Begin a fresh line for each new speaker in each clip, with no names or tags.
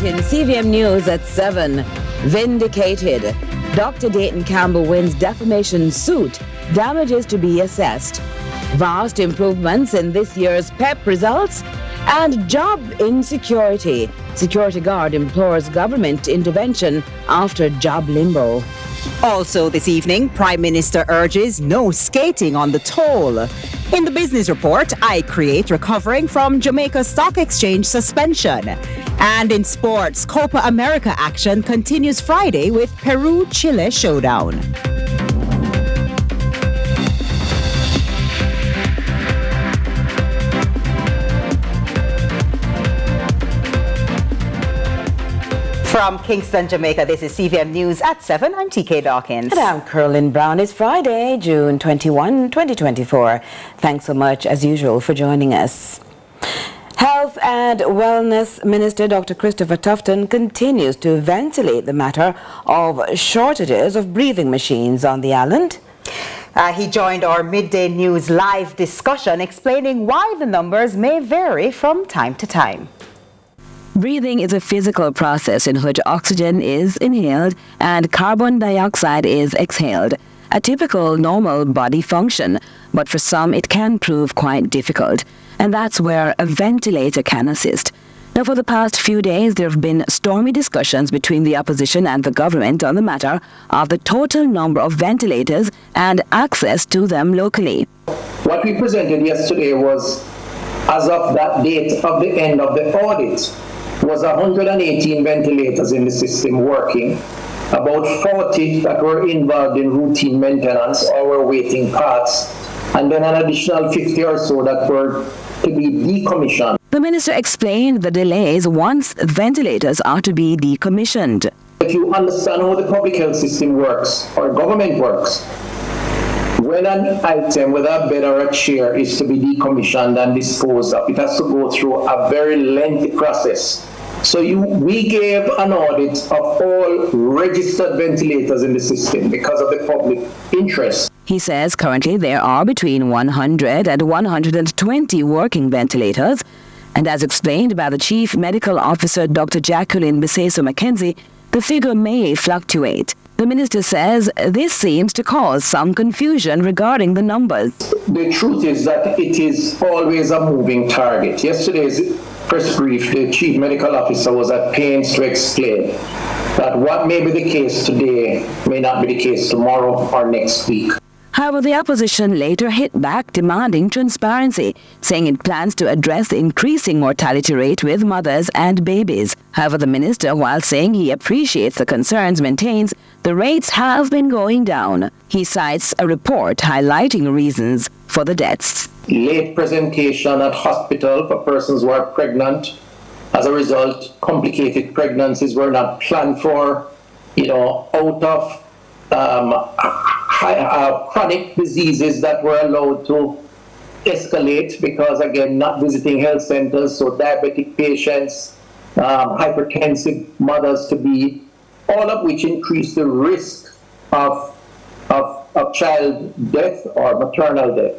in CVM News at 7. Vindicated. Dr. Dayton Campbell wins defamation suit. Damages to be assessed. Vast improvements in this year's PEP results. And job insecurity. Security guard implores government intervention after job limbo.
Also this evening, Prime Minister urges no skating on the toll. In the business report, Icreate recovering from Jamaica Stock Exchange suspension. And in sports, Copa America action continues Friday with Peru-Chile showdown. From Kingston, Jamaica, this is CVM News at 7. I'm TK Dawkins.
And I'm Curlin Brown. It's Friday, June 21, 2024. Thanks so much, as usual, for joining us. Health and Wellness Minister Dr. Christopher Tufton continues to ventilate the matter of shortages of breathing machines on the island.
He joined our midday news live discussion explaining why the numbers may vary from time to time.
Breathing is a physical process in which oxygen is inhaled and carbon dioxide is exhaled, a typical normal body function, but for some it can prove quite difficult, and that's where a ventilator can assist. Now, for the past few days, there have been stormy discussions between the opposition and the government on the matter of the total number of ventilators and access to them locally.
What we presented yesterday was, as of that date of the end of the audit, was 118 ventilators in the system working, about 40 that were involved in routine maintenance or were waiting parts, and then an additional 50 or so that were to be decommissioned.
The minister explained the delays once ventilators are to be decommissioned.
If you understand how the public health system works, or government works, when an item, whether a bed or a chair, is to be decommissioned and disposed of, it has to go through a very lengthy process. So we gave an audit of all registered ventilators in the system because of the public interest.
He says currently there are between 100 and 120 working ventilators, and as explained by the Chief Medical Officer Dr. Jacqueline Biseso-McKenzie, the figure may fluctuate. The minister says this seems to cause some confusion regarding the numbers.
The truth is that it is always a moving target. Yesterday's press brief, the Chief Medical Officer was at pains to explain that what may be the case today may not be the case tomorrow or next week.
However, the opposition later hit back demanding transparency, saying it plans to address the increasing mortality rate with mothers and babies. However, the minister, while saying he appreciates the concerns, maintains the rates have been going down. He cites a report highlighting reasons for the deaths.
Late presentation at hospital for persons who are pregnant. As a result, complicated pregnancies were not planned for, out of chronic diseases that were allowed to escalate because, again, not visiting health centers, so diabetic patients, hypertensive mothers to be, all of which increase the risk of child death or maternal death.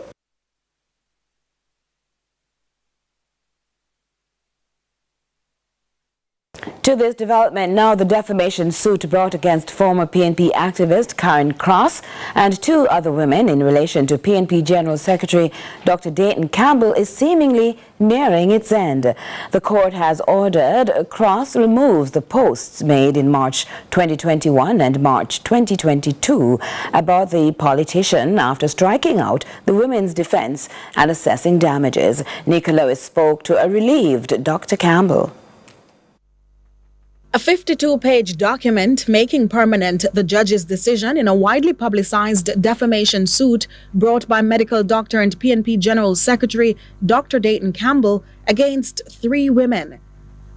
To this development, now the defamation suit brought against former PNP activist Karen Cross and two other women in relation to PNP General Secretary Dr. Dayton Campbell is seemingly nearing its end. The court has ordered Cross removes the posts made in March 2021 and March 2022 about the politician after striking out the women's defense and assessing damages. Neika spoke to a relieved Dr. Campbell.
A 52-page document making permanent the judge's decision in a widely publicized defamation suit brought by medical doctor and PNP General Secretary Dr. Dayton Campbell against three women.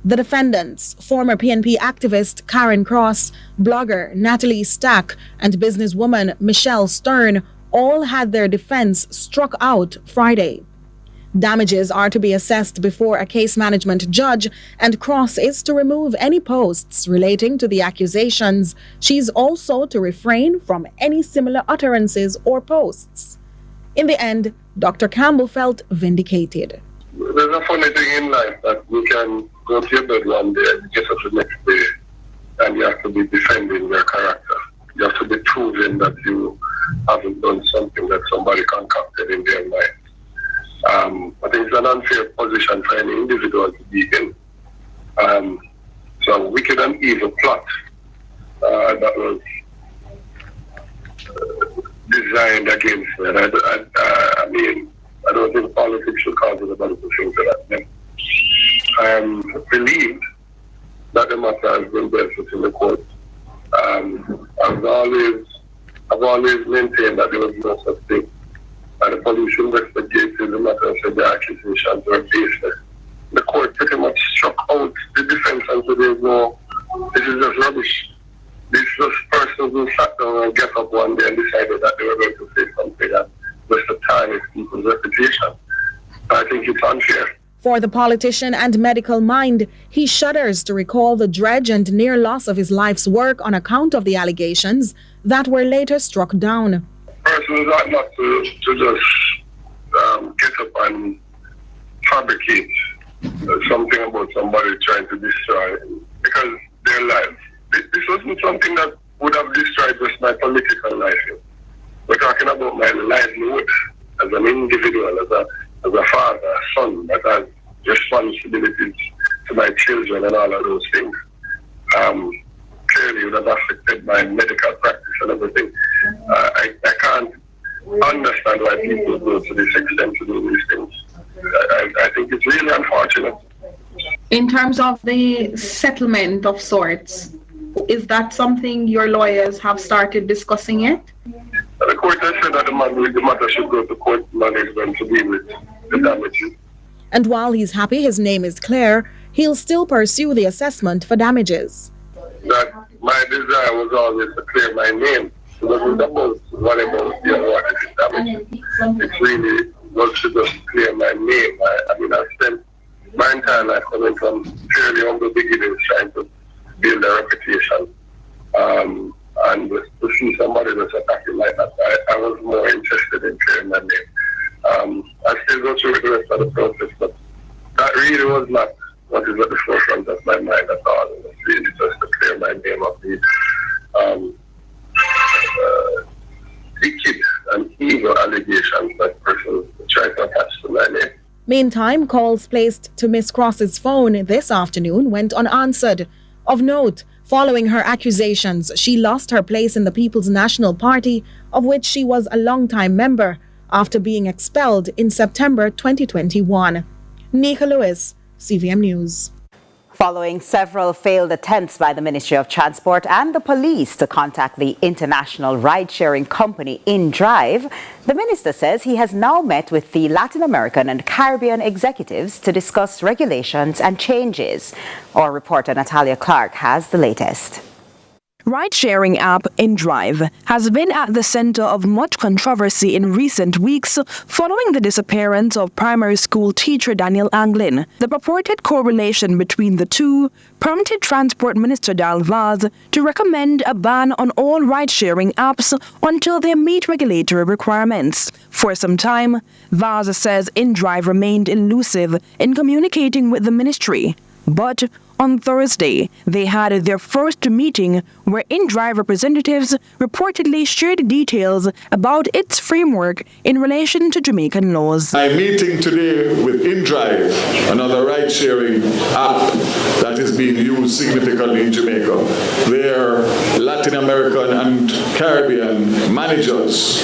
The defendants, former PNP activist Karen Cross, blogger Natalie Stack, and businesswoman Michelle Stern, all had their defense struck out Friday. Damages are to be assessed before a case management judge, and Cross is to remove any posts relating to the accusations. She's also to refrain from any similar utterances or posts. In the end, Dr. Campbell felt vindicated.
There's a funny thing in life that we can go to your bed one day and get up the next day, and you have to be defending your character. You have to be proving that you haven't done something that somebody concocted in their mind. I think it's an unfair position for any individual to be in. So wicked and evil plot that was designed against me. And I mean, I don't think politics should cause it about the things that I I am relieved that the matter has been dealt with in the court. I've always maintained that there was no such thing. And the police investigated the matter and said the accusations were baseless. The court pretty much struck out the defense and said this is just rubbish. These just persons who sat down and get up one day and decided that they were going to say something that was to tarnish people's reputation. I think it's unfair.
For the politician and medical mind, he shudders to recall the dredge and near loss of his life's work on account of the allegations that were later struck down.
Persons ought not to just get up and fabricate something about somebody trying to destroy, because their lives. This wasn't something that would have destroyed just my political life. We're talking about my livelihood as an individual, as a father, a son that has responsibilities to my children and all of those things. Clearly, it would have affected my medical practice and everything. I can't understand why people go to this extent to do these things. I think it's really unfortunate.
In terms of the settlement of sorts, is that something your lawyers have started discussing yet?
The court has said that the matter should go to court management to deal with the damages.
And while he's happy his name is clear, he'll still pursue the assessment for damages.
That my desire was always to clear my name. It wasn't about what about the award is damages. It really was to just clear my name. I spent my entire life coming from fairly humble beginnings trying to build a reputation. And to see somebody that's attacking like that, I was more interested in clearing my name. I still go through the rest of the process, but that really was not what is at the forefront of my mind at all. It was really just to clear my name of these wicked and evil allegations that persons try to attach to my name.
Meantime, calls placed to Miss Cross's phone this afternoon went unanswered. Of note, following her accusations, she lost her place in the People's National Party, of which she was a long-time member, after being expelled in September 2021. Neika Lewis, CVM News.
Following several failed attempts by the Ministry of Transport and the police to contact the international ride-sharing company InDrive, the minister says he has now met with the Latin American and Caribbean executives to discuss regulations and changes. Our reporter Natalia Clark has the latest.
Ride-sharing app InDrive has been at the center of much controversy in recent weeks following the disappearance of primary school teacher Daniel Anglin. The purported correlation between the two prompted Transport Minister Dal Vaz to recommend a ban on all ride-sharing apps until they meet regulatory requirements. For some time, Vaz says InDrive remained elusive in communicating with the ministry. But on Thursday, they had their first meeting where InDrive representatives reportedly shared details about its framework in relation to Jamaican laws.
I'm meeting today with InDrive, another ride-sharing app that is being used significantly in Jamaica. Their Latin American and Caribbean managers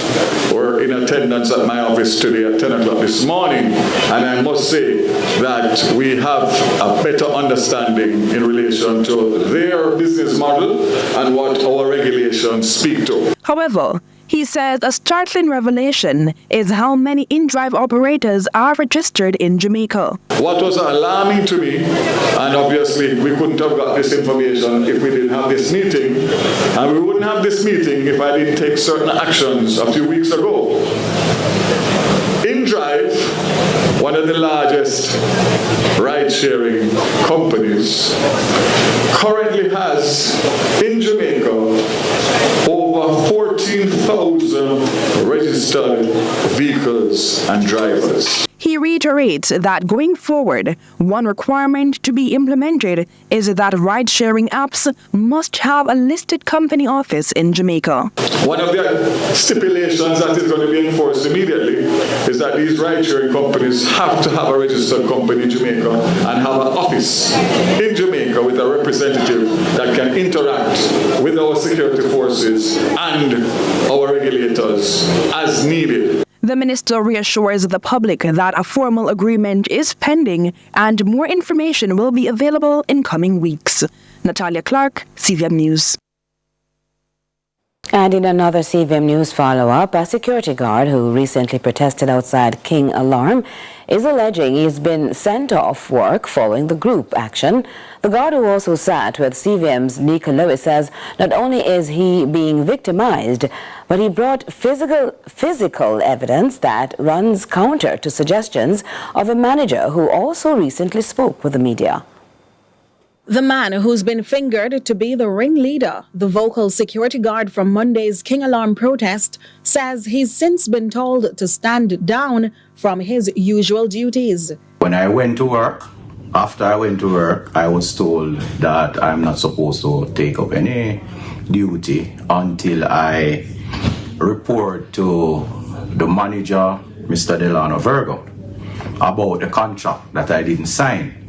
were in attendance at my office today at 10 o'clock this morning, and I must say that we have a better understanding in relation to their business model and what our regulations speak to.
However, he says a startling revelation is how many InDrive operators are registered in Jamaica.
What was alarming to me, and obviously we couldn't have got this information if we didn't have this meeting, and we wouldn't have this meeting if I didn't take certain actions a few weeks ago. InDrive, one of the largest ride-sharing companies, currently has in Jamaica over 14,000 registered vehicles and drivers.
He reiterates that going forward, one requirement to be implemented is that ride-sharing apps must have a listed company office in Jamaica.
One of the stipulations that is going to be enforced immediately is that these ride-sharing companies have to have a registered company in Jamaica and have an office in Jamaica with a representative that can interact with our security forces and our regulators as needed.
The minister reassures the public that a formal agreement is pending and more information will be available in coming weeks. Natalia Clark, CVM News.
And in another CVM News follow-up, a security guard who recently protested outside King Alarm is alleging he's been sent off work following the group action. The guard, who also sat with CVM's Neika says not only is he being victimized, but he brought physical evidence that runs counter to suggestions of a manager who also recently spoke with the media.
The man who's been fingered to be the ringleader, the vocal security guard from Monday's King Alarm protest, says he's since been told to stand down from his usual duties.
When I went to work, after I went to work, I was told that I'm not supposed to take up any duty until I report to the manager, Mr. Delano Virgo, about the contract that I didn't sign.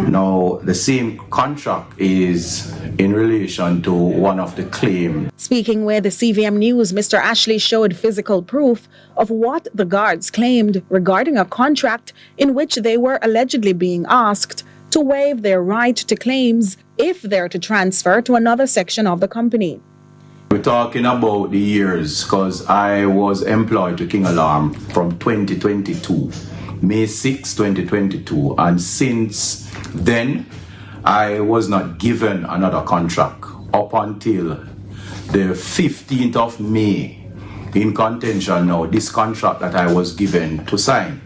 Now, the same contract is in relation to one of the claims.
Speaking with the CVM News, Mr. Ashley showed physical proof of what the guards claimed regarding a contract in which they were allegedly being asked to waive their right to claims if they're to transfer to another section of the company.
We're talking about the years because I was employed to King Alarm from 2022. May 6, 2022, and since then I was not given another contract up until the 15th of May. In contention now, this contract that I was given to sign.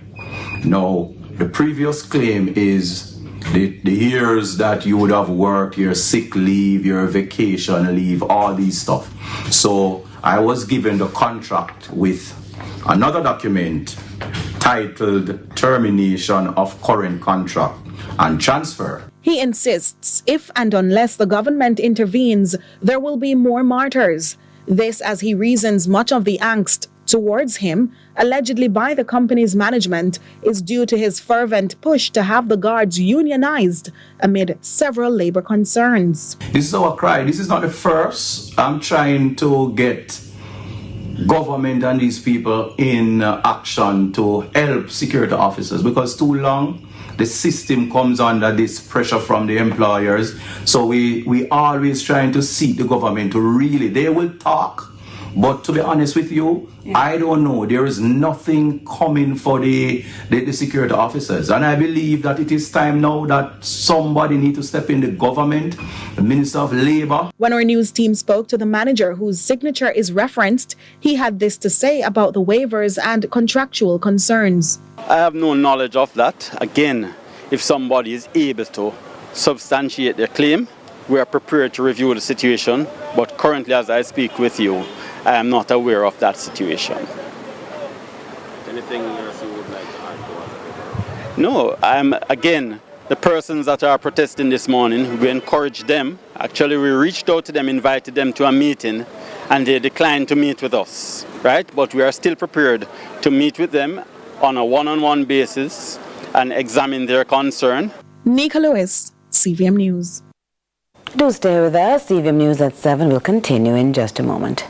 Now, the previous claim is the years that you would have worked, your sick leave, your vacation leave, all these stuff. So I was given the contract with another document titled Termination of Current Contract and Transfer.
He insists if and unless the government intervenes, there will be more martyrs. This as he reasons much of the angst towards him, allegedly by the company's management, is due to his fervent push to have the guards unionized amid several labor concerns.
This is our cry. This is not the first. I'm trying to get government and these people in action to help security officers, because too long the system comes under this pressure from the employers. So we always trying to seek the government to really, they will talk, but to be honest with you, I don't know, there is nothing coming for the security officers. And I believe that it is time now that somebody need to step in, the government, the Minister of Labour.
When our news team spoke to the manager whose signature is referenced, he had this to say about the waivers and contractual concerns.
I have no knowledge of that. Again, if somebody is able to substantiate their claim, we are prepared to review the situation. But currently, as I speak with you, I am not aware of that situation.
Anything else you would like to add?
No, again, the persons that are protesting this morning, we encourage them. Actually, we reached out to them, invited them to a meeting, and they declined to meet with us, right? But we are still prepared to meet with them on a one-on-one basis and examine their concern.
Neika Lewis, CVM News.
Do stay with us. CVM News at 7 will continue in just a moment.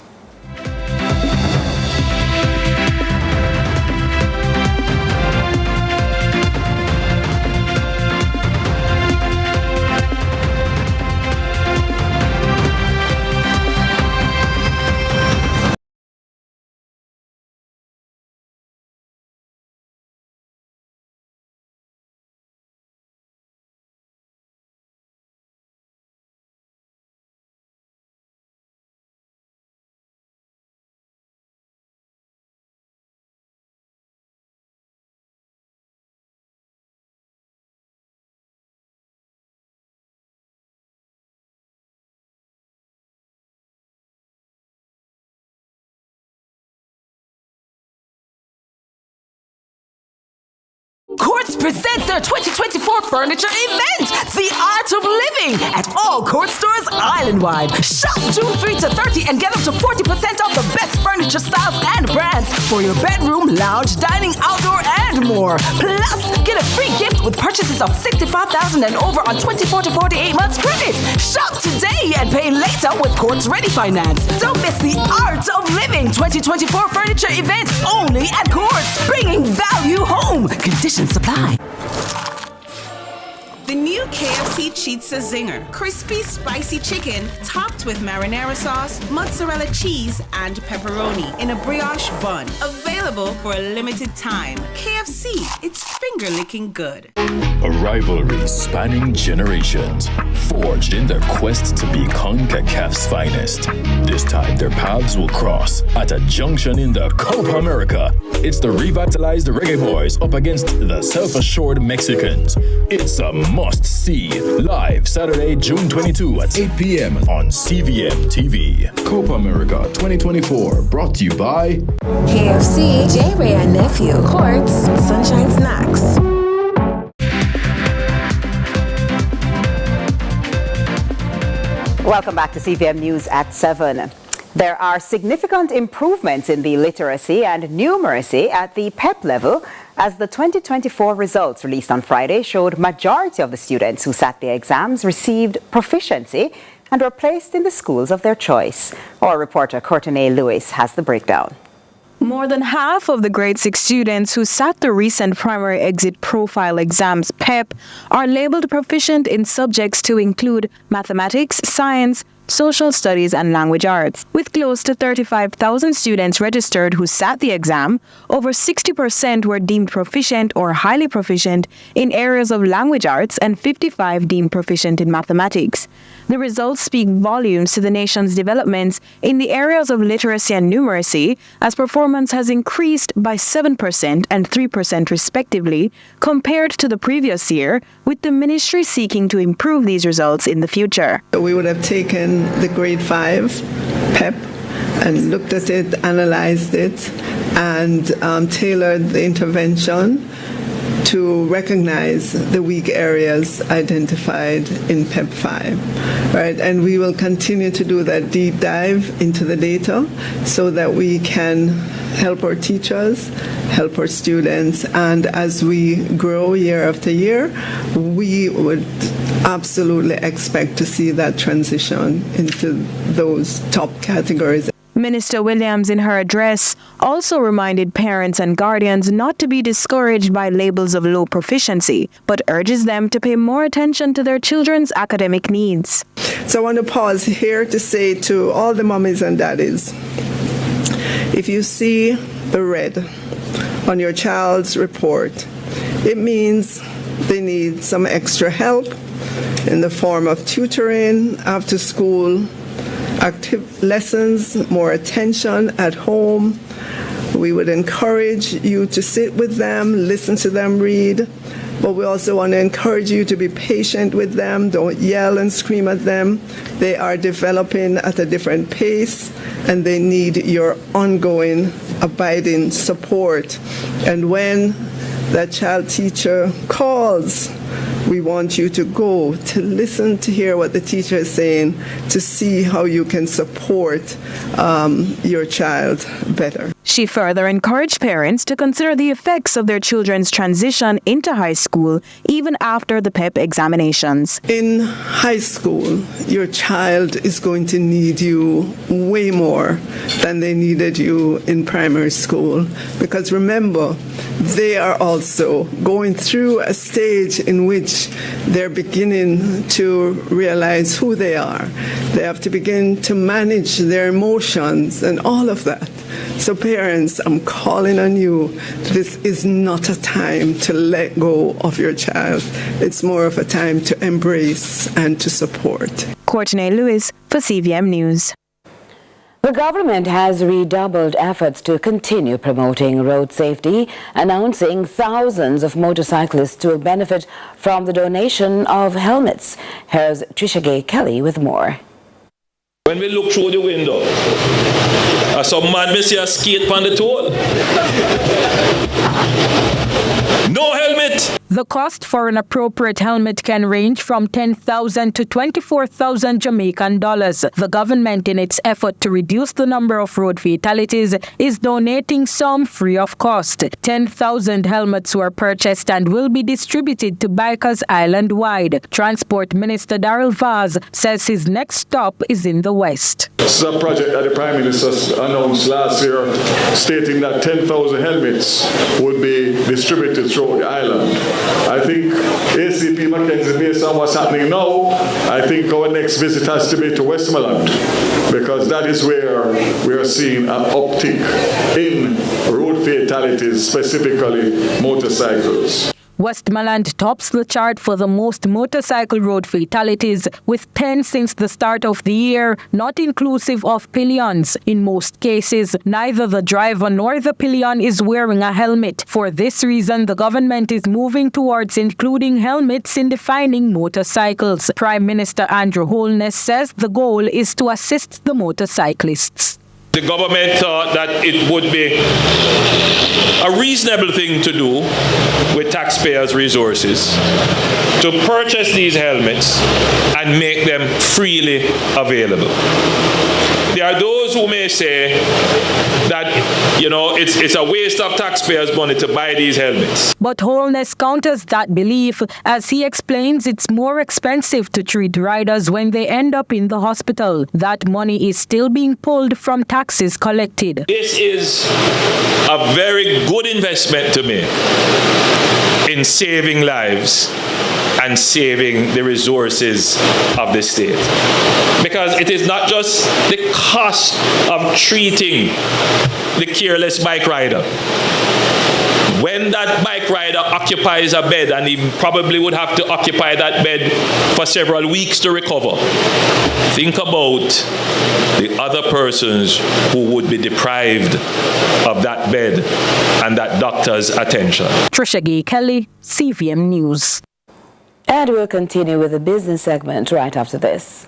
Courts presents their 2024 furniture event, The Art of Living, at all Court stores island-wide. Shop June 3 to 30 and get up to 40% off the best furniture styles and brands for your bedroom, lounge, dining, outdoor, and more. Plus, get a free gift with purchases of $65,000 and over on 24 to 48 months credit. Shop today and pay later with Courts Ready Finance. Don't miss The Art of Living 2024 furniture event only at Courts, bringing value home. Conditions apply.
The new KFC Chizza Zinger. Crispy, spicy chicken topped with marinara sauce, mozzarella cheese, and pepperoni in a brioche bun. Available for a limited time. KFC, it's finger-licking good.
A rivalry spanning generations, forged in their quest to be CONCACAF's finest. This time, their paths will cross at a junction in the Copa America. It's the revitalized Reggae Boys up against the self-assured Mexicans. It's a must-see. Live Saturday, June 22 at 8 p.m. on CVM TV. Copa America 2024, brought to you by
KFC, J-Ray and Nephew, Courts, Sunshine Snacks.
Welcome back to CVM News at 7. There are significant improvements in the literacy and numeracy at the PEP level, as the 2024 results released on Friday showed majority of the students who sat the exams received proficiency and were placed in the schools of their choice. Our reporter Courtney Lewis has the breakdown.
More than half of the grade 6 students who sat the recent primary exit profile exams PEP are labeled proficient in subjects to include mathematics, science, social studies, and language arts. With close to 35,000 students registered who sat the exam, over 60% were deemed proficient or highly proficient in areas of language arts and 55% deemed proficient in mathematics. The results speak volumes to the nation's developments in the areas of literacy and numeracy, as performance has increased by 7% and 3% respectively compared to the previous year, with the ministry seeking to improve these results in the future.
We would have taken the grade 5 PEP and looked at it, analyzed it, and tailored the intervention to recognize the weak areas identified in PEP 5, right? And we will continue to do that deep dive into the data so that we can help our teachers, help our students, and as we grow year after year, we would absolutely expect to see that transition into those top categories.
Minister Williams, in her address, also reminded parents and guardians not to be discouraged by labels of low proficiency, but urges them to pay more attention to their children's academic needs.
So I want to pause here to say to all the mommies and daddies, if you see the red on your child's report, it means they need some extra help in the form of tutoring, after school, active lessons, more attention at home. We would encourage you to sit with them, listen to them read, but we also want to encourage you to be patient with them. Don't yell and scream at them. They are developing at a different pace, and they need your ongoing, abiding support. And when that child teacher calls, we want you to go, to listen, to hear what the teacher is saying, to see how you can support your child better.
She further encouraged parents to consider the effects of their children's transition into high school even after the PEP examinations.
In high school, your child is going to need you way more than they needed you in primary school, because remember, they are also going through a stage in which they're beginning to realize who they are. They have to begin to manage their emotions and all of that. So parents, I'm calling on you. This is not a time to let go of your child. It's more of a time to embrace and to support.
Courtney Lewis for CVM News.
The government has redoubled efforts to continue promoting road safety, announcing thousands of motorcyclists will benefit from the donation of helmets. Here's Trisha Gay Kelly with more.
When we look through the window, some man may see a skate on the toll. No helmet.
The cost for an appropriate helmet can range from $10,000 to $24,000 Jamaican dollars. The government, in its effort to reduce the number of road fatalities, is donating some free of cost. 10,000 helmets were purchased and will be distributed to bikers island-wide. Transport Minister Darrell Vaz says his next stop is in the West.
This is a project that the Prime Minister announced last year, stating that 10,000 helmets would be distributed throughout the island. I think ACP Mackenzie, based on what's happening now, I think our next visit has to be to Westmoreland, because that is where we are seeing an uptick in road fatalities, specifically motorcycles.
Westmoreland tops the chart for the most motorcycle road fatalities, with 10 since the start of the year, not inclusive of pillions. In most cases, neither the driver nor the pillion is wearing a helmet. For this reason, the government is moving towards including helmets in defining motorcycles. Prime Minister Andrew Holness says the goal is to assist the motorcyclists.
The government thought that it would be a reasonable thing to do with taxpayers' resources to purchase these helmets and make them freely available. There are those who may say that, it's a waste of taxpayers' money to buy these helmets.
But Holness counters that belief as he explains it's more expensive to treat riders when they end up in the hospital. That money is still being pulled from taxes collected.
This is a very good investment to make in saving lives and saving the resources of the state. Because it is not just the cost of treating the careless bike rider. When that bike rider occupies a bed, and he probably would have to occupy that bed for several weeks to recover, think about the other persons who would be deprived of that bed and that doctor's attention.
Trisha Gay Kelly, CVM News.
And we'll continue with the business segment right after this.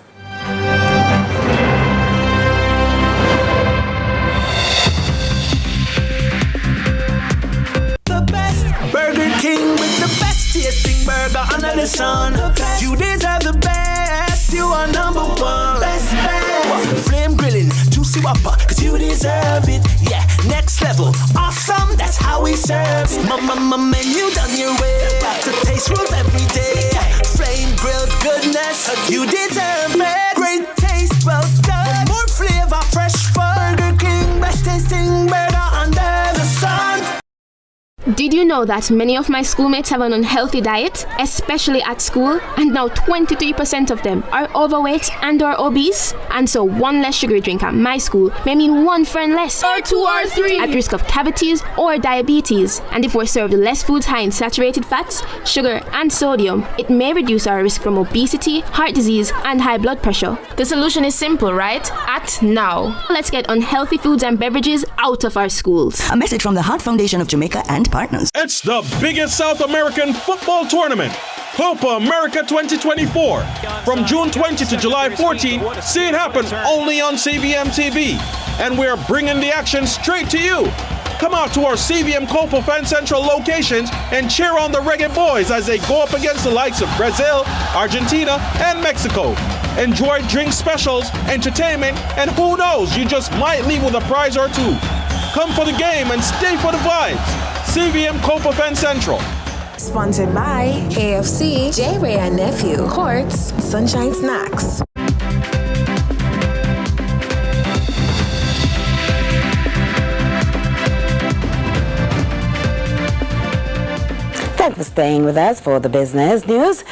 The best Burger King with the best tasting burger under the sun. You deserve the best. You are number one. Best. Flame grilling, juicy whopper, cause you deserve it. Yeah, next level, awesome, that's how we serve it. Mama menu done your way. The taste rules every day. Flame grilled goodness, you deserve it. Great taste, well done. More flavor, fresh fun. Burger King, best tasting burger under the sun.
Did you know that many of my schoolmates have an unhealthy diet, especially at school, and now 23% of them are overweight and or obese? And so one less sugary drink at my school may mean one friend less,
or two or three,
at risk of cavities or diabetes. And if we're served less foods high in saturated fats, sugar and sodium, it may reduce our risk from obesity, heart disease and high blood pressure.
The solution is simple, right? Act now.
Let's get unhealthy foods and beverages out of our schools.
A message from the Heart Foundation of Jamaica and partners.
It's the biggest South American football tournament, Copa America 2024. From June 20 to July 14, see it happen only on CVM TV. And we're bringing the action straight to you. Come out to our CVM Copa Fan Central locations and cheer on the Reggae Boys as they go up against the likes of Brazil, Argentina, and Mexico. Enjoy drink specials, entertainment, and who knows, you just might leave with a prize or two. Come for the game and stay for the vibes. CVM Copa Fan Central.
Sponsored by AFC, J-Ray and Nephew, Courts, Sunshine Snacks.
Thanks for staying with us for the business news.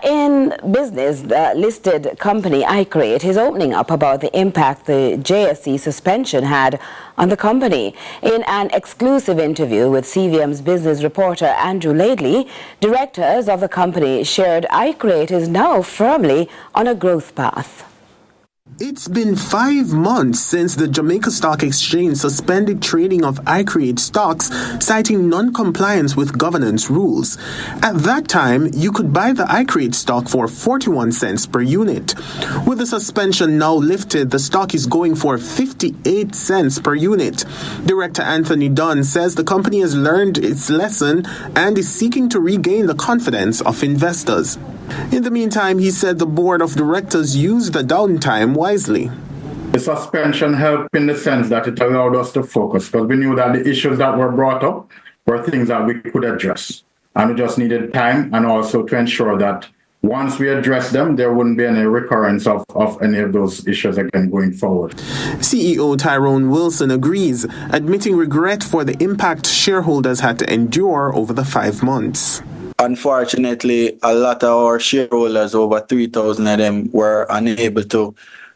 In business, the listed company Icreate is opening up about the impact the JSC suspension had on the company. In an exclusive interview with CVM's business reporter Andrew Laidley, directors of the company shared Icreate is now firmly on a growth path.
It's been 5 months since the Jamaica Stock Exchange suspended trading of Icreate stocks, citing non-compliance with governance rules. At that time, you could buy the Icreate stock for 41 cents per unit. With the suspension now lifted, the stock is going for 58 cents per unit. Director Anthony Dunn says the company has learned its lesson and is seeking to regain the confidence of investors. In the meantime, he said the board of directors used the downtime wisely.
The suspension helped in the sense that it allowed us to focus because we knew that the issues that were brought up were things that we could address. And we just needed time and also to ensure that once we address them, there wouldn't be any recurrence of any of those issues again going forward.
CEO Tyrone Wilson agrees, admitting regret for the impact shareholders had to endure over the 5 months.
Unfortunately, a lot of our shareholders, over 3,000 of them, were unable to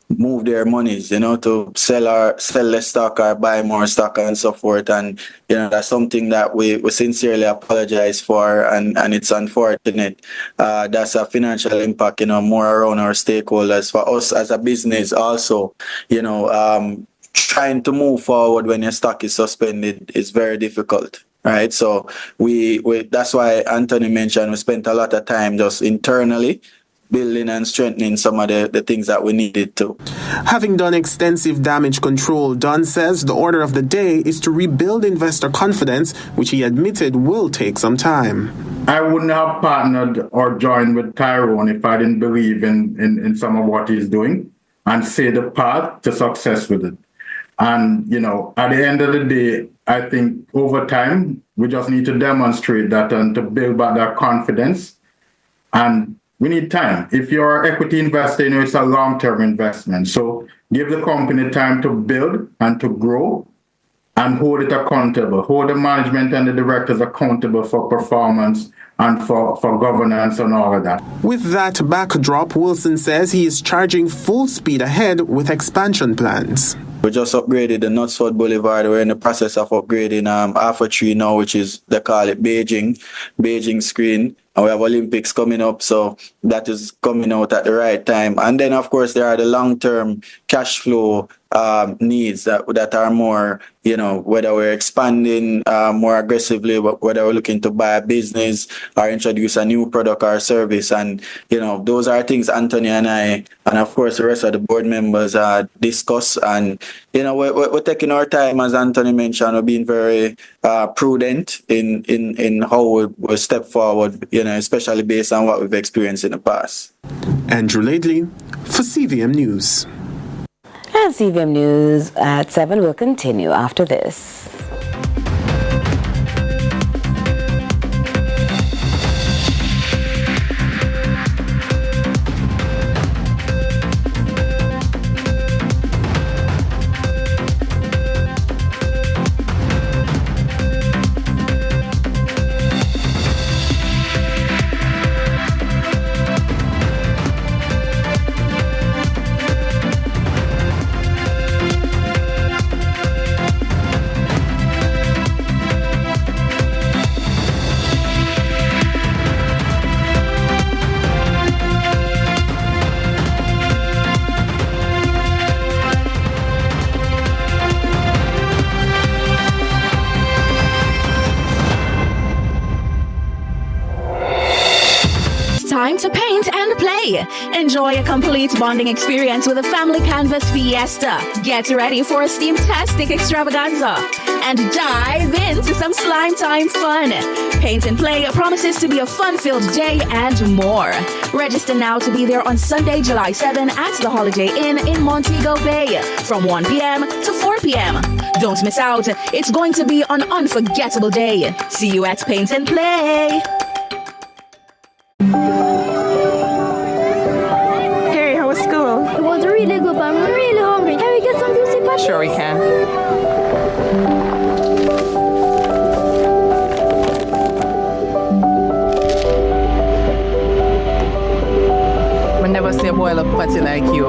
move their monies, to sell the stock or buy more stock and so forth. And, that's something that we sincerely apologize for, and it's unfortunate. That's a financial impact, more around our stakeholders. For us as a business also, trying to move forward when your stock is suspended is very difficult. Right, so we that's why Anthony mentioned we spent a lot of time just internally building and strengthening some of the things that we needed to.
Having done extensive damage control, Dunn says the order of the day is to rebuild investor confidence, which he admitted will take some time.
I wouldn't have partnered or joined with Tyrone if I didn't believe in some of what he's doing and see the path to success with it. And, at the end of the day, I think over time, we just need to demonstrate that and to build back that confidence. And we need time. If you're an equity investor, it's a long-term investment. So give the company time to build and to grow and hold it accountable. Hold the management and the directors accountable for performance and for governance and all of that.
With that backdrop, Wilson says he is charging full speed ahead with expansion plans.
We just upgraded the Knutsford Boulevard. We're in the process of upgrading Alpha 3 now, which is, they call it Beijing screen. And we have Olympics coming up, so that is coming out at the right time. And then, of course, there are the long-term cash flow needs that are more, whether we're expanding more aggressively, whether we're looking to buy a business or introduce a new product or service. And, those are things Anthony and I, and of course the rest of the board members discuss. And, we're taking our time, as Anthony mentioned. We're being very prudent in how we step forward, especially based on what we've experienced in the past.
Andrew Laidley for CVM News.
And CVM News at 7 will continue after this.
Time to paint and play. Enjoy a complete bonding experience with a family canvas fiesta. Get ready for a steam-tastic extravaganza and dive into some slime time fun. Paint and Play promises to be a fun-filled day and more. Register now to be there on Sunday, July 7 at the Holiday Inn in Montego Bay from 1 p.m. to 4 p.m. Don't miss out. It's going to be an unforgettable day. See you at Paint and Play.
Hey, how was school?
It was really good, but I'm really hungry. Can we get some juicy patties?
Sure we can. I never see a boy look patty like you.